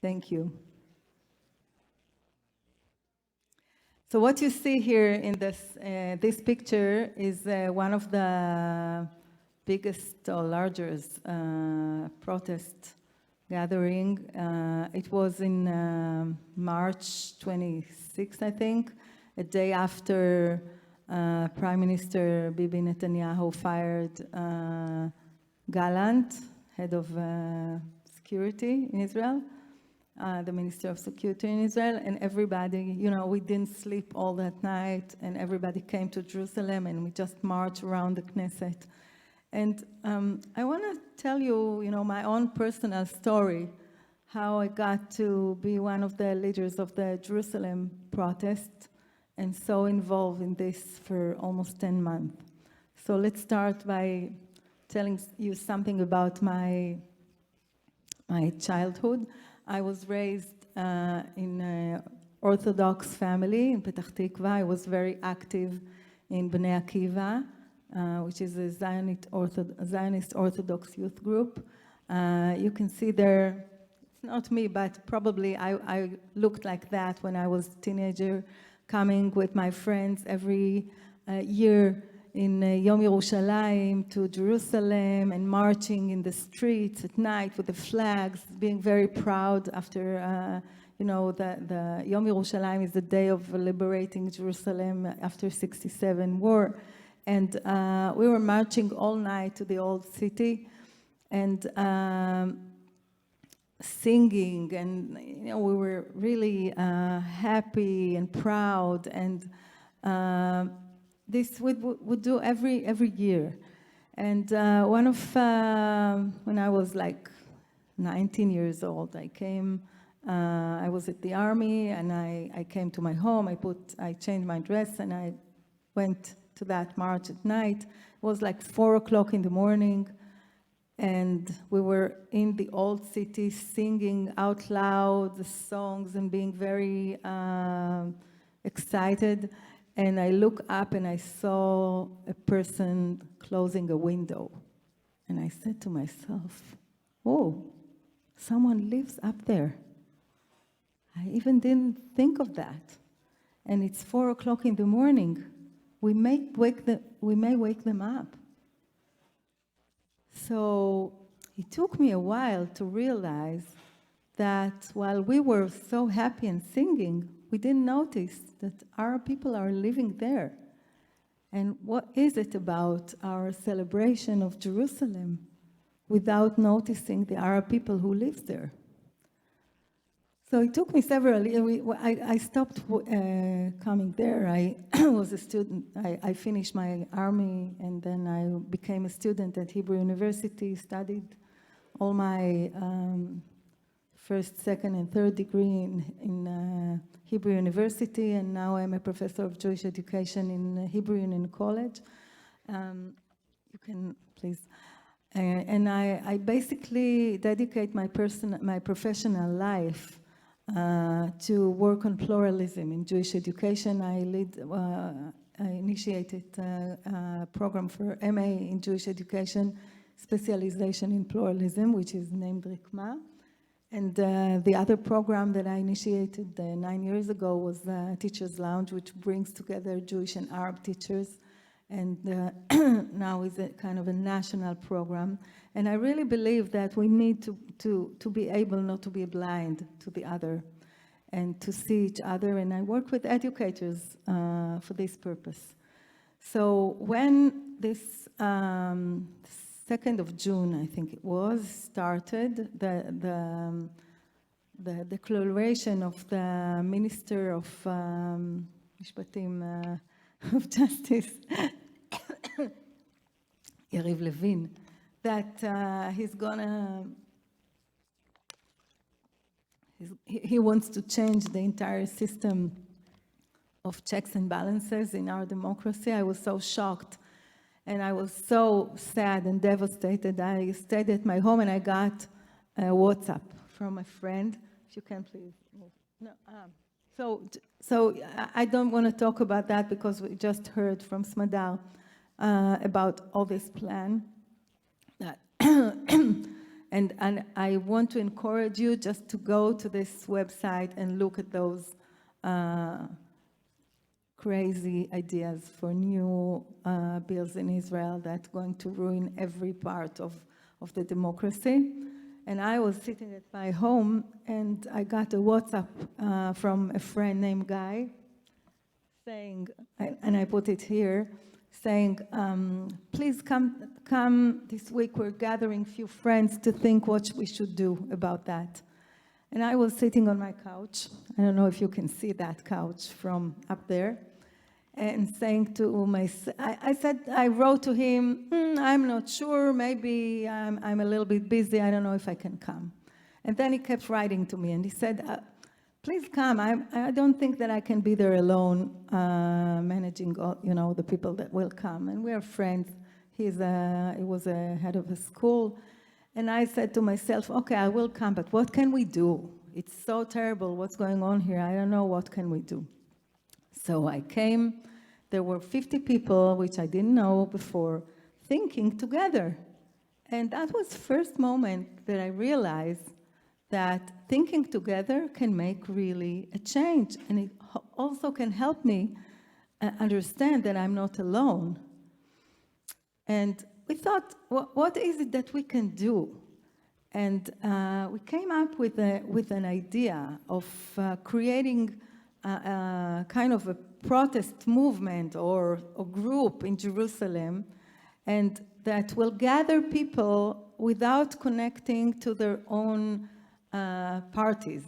Thank you. So what you see here in this picture is one of the biggest or largest protest gathering. It was in March 26th, I think, a day after Prime Minister Bibi Netanyahu fired Gallant, head of security in Israel, the Minister of Security in Israel, and everybody, we didn't sleep all that night, and everybody came to Jerusalem, and we just marched around the Knesset. And I want to tell you, my own personal story, how I got to be one of the leaders of the Jerusalem protest, and so involved in this for almost 10 months. So let's start by telling you something about my childhood. I was raised in an Orthodox family in Petah Tikva. I was very active in Bnei Akiva, which is a Zionist Orthodox youth group. You can see there, it's not me, but probably I looked like that when I was a teenager, coming with my friends every year in Yom Yerushalayim to Jerusalem and marching in the streets at night with the flags, being very proud after, the Yom Yerushalayim is the day of liberating Jerusalem after 67 war. And we were marching all night to the old city and singing, and we were really happy and proud, and this we would do every year. And when I was like 19 years old, I was at the army, and I came to my home. I changed my dress, and I went to that march at night. It was like 4 o'clock in the morning, and we were in the old city singing out loud the songs and being very excited. And I look up and I saw a person closing a window. And I said to myself, oh, someone lives up there. I even didn't think of that. And it's 4 o'clock in the morning. We may wake them up. So it took me a while to realize that while we were so happy and singing, we didn't notice that our people are living there. And what is it about our celebration of Jerusalem without noticing the Arab people who live there? So it took me several years. I stopped coming there. I was a student. I finished my army, and then I became a student at Hebrew University, studied all my first, second, and third degree in Hebrew University, and now I'm a professor of Jewish education in Hebrew Union College. You can please. And I basically dedicate my professional life to work on pluralism in Jewish education. I initiated a program for MA in Jewish education, specialization in pluralism, which is named Rikma. And the other program that I initiated 9 years ago was Teachers Lounge, which brings together Jewish and Arab teachers, and now is a kind of a national program. And I really believe that we need to be able not to be blind to the other and to see each other. And I work with educators for this purpose. So when this 2nd of June, I think it was, started, the declaration of the Minister of Mishpatim, of Justice, Yariv Levin, that he wants to change the entire system of checks and balances in our democracy. I was so shocked, and I was so sad and devastated. I stayed at my home, and I got a WhatsApp from a friend. If you can please move. No, so I don't want to talk about that because we just heard from Smadar about all this plan. And I want to encourage you just to go to this website and look at those crazy ideas for new bills in Israel that's going to ruin every part of the democracy. And I was sitting at my home, and I got a WhatsApp from a friend named Guy saying, and I put it here, saying, please come this week, we're gathering few friends to think what we should do about that. And I was sitting on my couch, I don't know if you can see that couch from up there, and saying to myself, I wrote to him, I'm not sure, maybe I'm a little bit busy, I don't know if I can come. And then he kept writing to me, and he said, please come, I don't think that I can be there alone, managing all, the people that will come, and we are friends. He was a head of a school, and I said to myself, okay, I will come, but what can we do? It's so terrible what's going on here, I don't know what can we do. So I came, there were 50 people, which I didn't know before, thinking together. And that was the first moment that I realized that thinking together can make really a change. And it also can help me understand that I'm not alone. And we thought, what is it that we can do? And we came up with an idea of creating kind of a protest movement or a group in Jerusalem, and that will gather people without connecting to their own parties,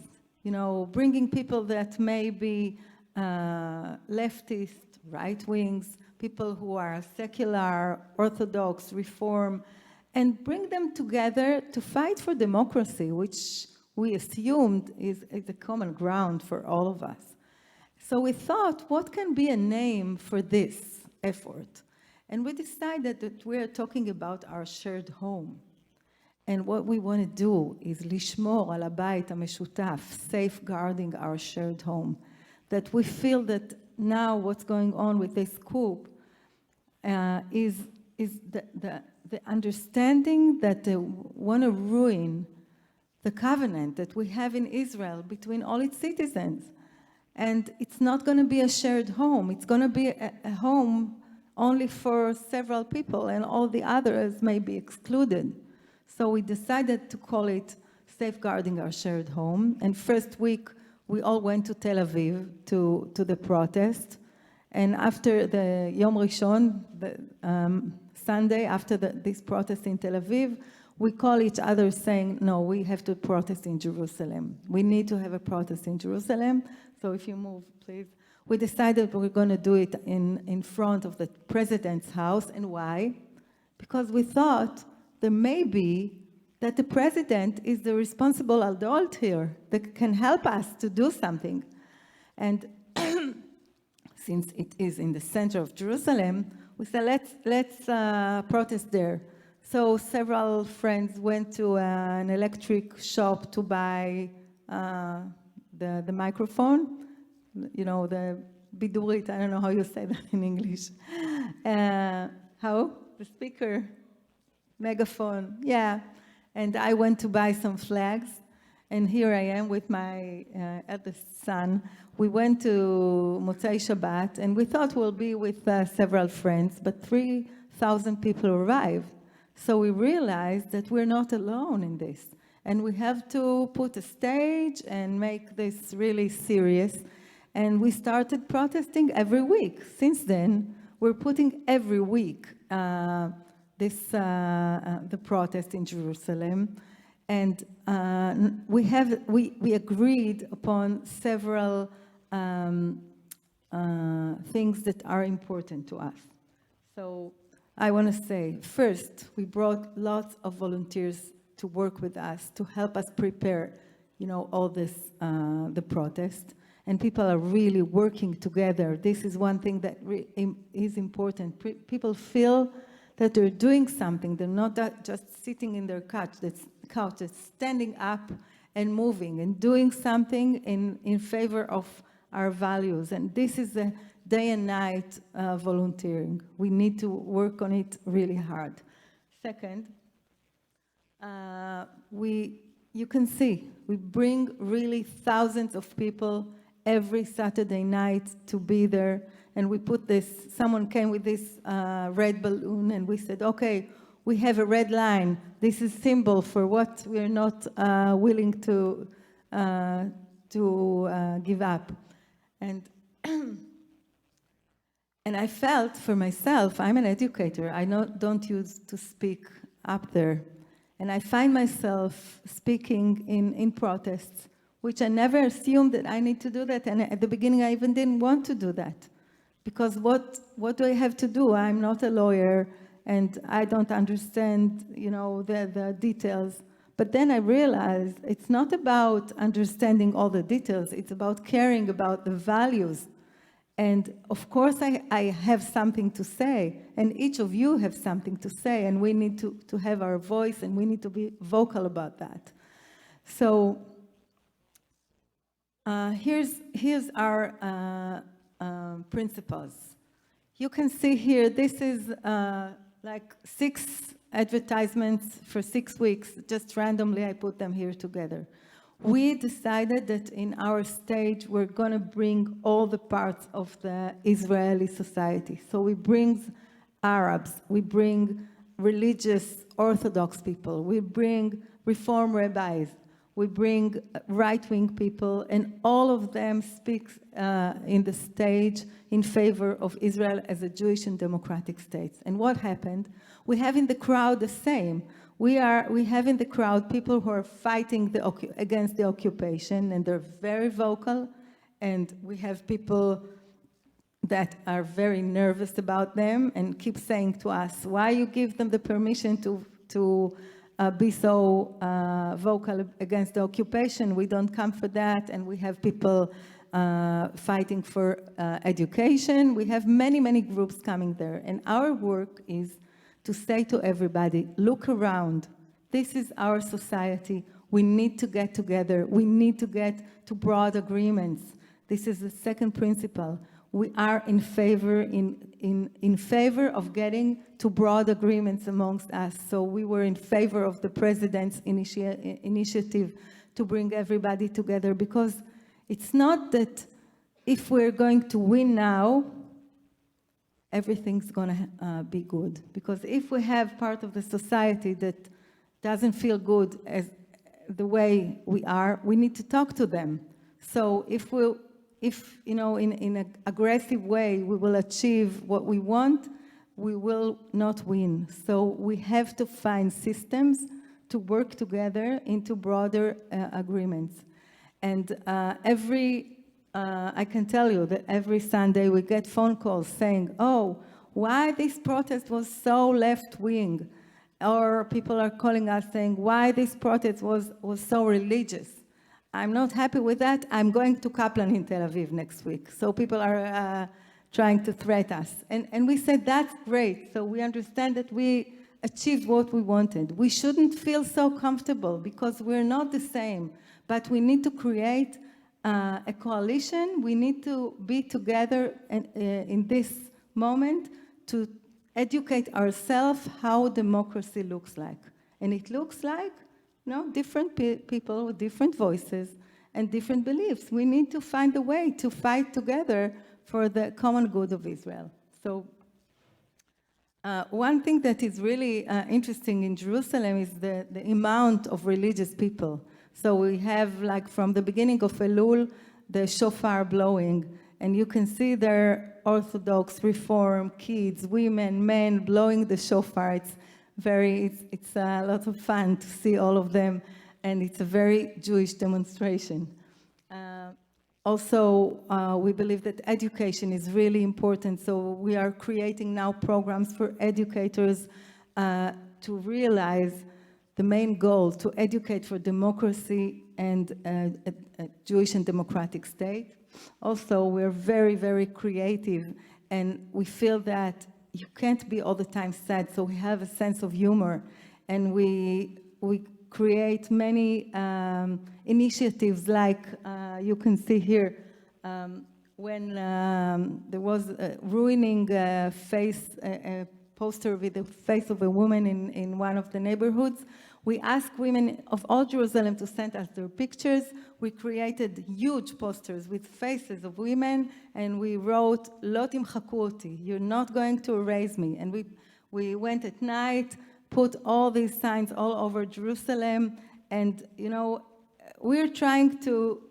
bringing people that may be leftist, right wings, people who are secular, orthodox, reform, and bring them together to fight for democracy, which we assumed is a common ground for all of us. So we thought, what can be a name for this effort? And we decided that we're talking about our shared home. And what we want to do is lishmor al habayit hameshutaf, safeguarding our shared home. That we feel that now what's going on with this coup is the understanding that they want to ruin the covenant that we have in Israel between all its citizens. And it's not going to be a shared home. It's going to be a home only for several people, and all the others may be excluded. So we decided to call it Safeguarding Our Shared Home. And first week, we all went to Tel Aviv to the protest. And after the Yom Rishon, the Sunday, after this protest in Tel Aviv, we call each other saying, no, we have to protest in Jerusalem. We need to have a protest in Jerusalem. So if you move, please. We decided we're going to do it in front of the president's house. And why? Because we thought there may be that the president is the responsible adult here that can help us to do something. And since it is in the center of Jerusalem, we said, let's protest there. So several friends went to an electric shop to buy the microphone, the bidurit, I don't know how you say that in English. How? The speaker, megaphone, yeah. And I went to buy some flags, and here I am with my eldest son. We went to Motzei Shabbat, and we thought we'll be with several friends, but 3,000 people arrived. So we realized that we're not alone in this, and we have to put a stage and make this really serious. And we started protesting every week. Since then, we're putting every week the protest in Jerusalem, and we agreed upon several things that are important to us. So I want to say, first, we brought lots of volunteers to work with us to help us prepare, all this, the protest. And people are really working together. This is one thing that is important. People feel that they're doing something. They're not just sitting in their couch. That's standing up and moving and doing something in favor of our values. And this is a day and night volunteering. We need to work on it really hard. Second, you can see, we bring really thousands of people every Saturday night to be there. And we put this, someone came with this red balloon and we said, okay, we have a red line. This is symbol for what we're not willing to give up. And and I felt for myself, I'm an educator, I don't use to speak up there. And I find myself speaking in protests, which I never assumed that I need to do that. And at the beginning, I even didn't want to do that. Because what do I have to do? I'm not a lawyer, and I don't understand, the details. But then I realized it's not about understanding all the details. It's about caring about the values. And of course, I have something to say, and each of you have something to say, and we need to have our voice, and we need to be vocal about that. So here's our principles. You can see here, this is like 6 advertisements for 6 weeks. Just randomly, I put them here together. We decided that in our stage, we're going to bring all the parts of the Israeli society. So we bring Arabs, we bring religious Orthodox people, we bring Reform rabbis, we bring right-wing people, and all of them speak in the stage in favor of Israel as a Jewish and democratic state. And what happened? We have in the crowd the same. We have in the crowd people who are fighting against the occupation, and they're very vocal, and we have people that are very nervous about them and keep saying to us, why you give them the permission to be so vocal against the occupation? We don't come for that. And we have people fighting for education. We have many, many groups coming there. And our work is to say to everybody, look around. This is our society. We need to get together. We need to get to broad agreements. This is the second principle. We are in favor of getting to broad agreements amongst us. So we were in favor of the president's initiative to bring everybody together, because it's not that if we're going to win now, everything's going to be good. Because if we have part of the society that doesn't feel good as the way we are, we need to talk to them. So if in an aggressive way we will achieve what we want, we will not win. So we have to find systems to work together into broader agreements. And I can tell you that every Sunday we get phone calls saying, oh, why this protest was so left-wing? Or people are calling us saying, why this protest was so religious? I'm not happy with that. I'm going to Kaplan in Tel Aviv next week. So people are trying to threaten us. And we said, that's great. So we understand that we achieved what we wanted. We shouldn't feel so comfortable because we're not the same. But we need to create a coalition. We need to be together in this moment to educate ourselves how democracy looks like. And it looks like different people with different voices and different beliefs. We need to find a way to fight together for the common good of Israel. So one thing that is really interesting in Jerusalem is the amount of religious people. So we have, like, from the beginning of Elul, the shofar blowing, and you can see there Orthodox, Reform, kids, women, men blowing the shofar. It's a lot of fun to see all of them, and it's a very Jewish demonstration. Also, we believe that education is really important, so we are creating now programs for educators to realize the main goal, to educate for democracy and a Jewish and democratic state. Also, we're very, very creative, and we feel that you can't be all the time sad, so we have a sense of humor, and we create many initiatives, like you can see here, when there was ruining a poster with the face of a woman in one of the neighborhoods. We asked women of all Jerusalem to send us their pictures. We created huge posters with faces of women, and we wrote, "Lo timchaku oti," you're not going to erase me. And we went at night, put all these signs all over Jerusalem, and you know, we're trying to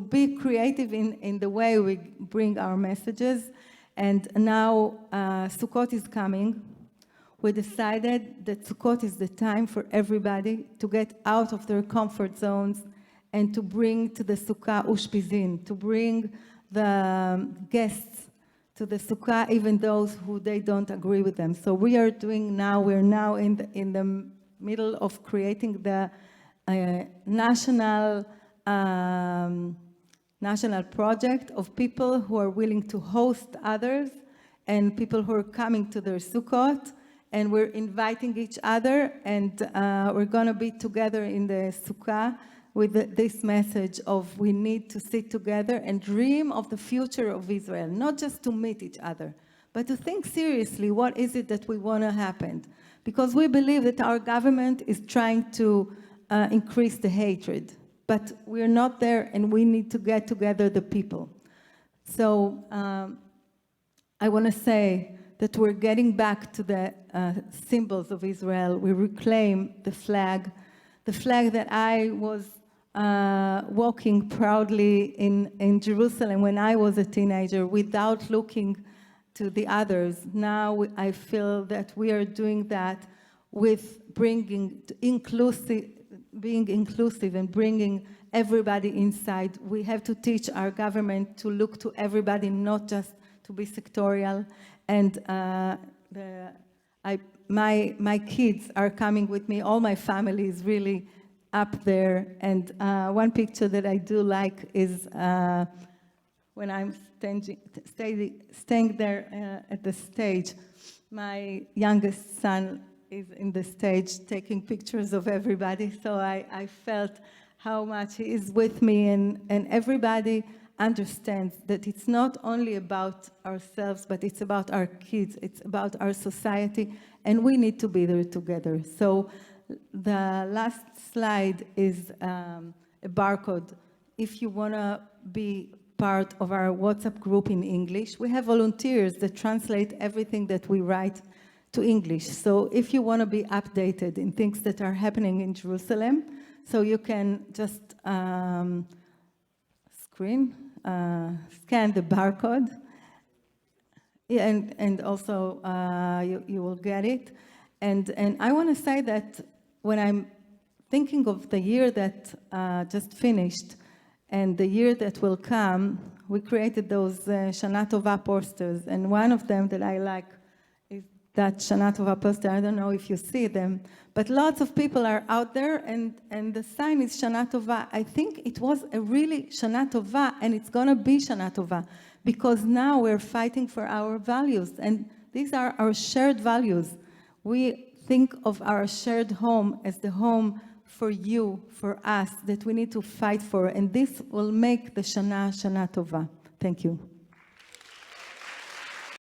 be creative in the way we bring our messages. And now Sukkot is coming. We decided that Sukkot is the time for everybody to get out of their comfort zones and to bring to the Sukkah ushpizin, to bring the guests to the Sukkah, even those who they don't agree with them. So we're now in the middle of creating the national project of people who are willing to host others and people who are coming to their Sukkot. And we're inviting each other, and we're going to be together in the Sukkah with this message of we need to sit together and dream of the future of Israel, not just to meet each other, but to think seriously, what is it that we want to happen? Because we believe that our government is trying to increase the hatred, but we're not there, and we need to get together the people. So I want to say that we're getting back to the symbols of Israel. We reclaim the flag that I was walking proudly in Jerusalem when I was a teenager without looking to the others. Now I feel that we are doing that with being inclusive and bringing everybody inside. We have to teach our government to look to everybody, not just to be sectorial. And my kids are coming with me. All my family is really up there. And one picture that I do like is when I'm staying there at the stage. My youngest son is in the stage taking pictures of everybody. So I felt how much he is with me, and everybody understands that it's not only about ourselves, but it's about our kids, it's about our society, and we need to be there together. So the last slide is a barcode. If you want to be part of our WhatsApp group in English, we have volunteers that translate everything that we write to English. So if you want to be updated in things that are happening in Jerusalem, so you can just scan the barcode, and also you will get it. And I want to say that when I'm thinking of the year that just finished and the year that will come, we created those Shana Tova posters, and one of them that I like is that Shana Tova poster. I don't know if you see them, but lots of people are out there, and the sign is Shana Tova. I think it was a really Shana Tova, and it's going to be Shana Tova, because now we're fighting for our values, and these are our shared values. We think of our shared home as the home for you, for us, that we need to fight for, and this will make the Shana Tova. Thank you.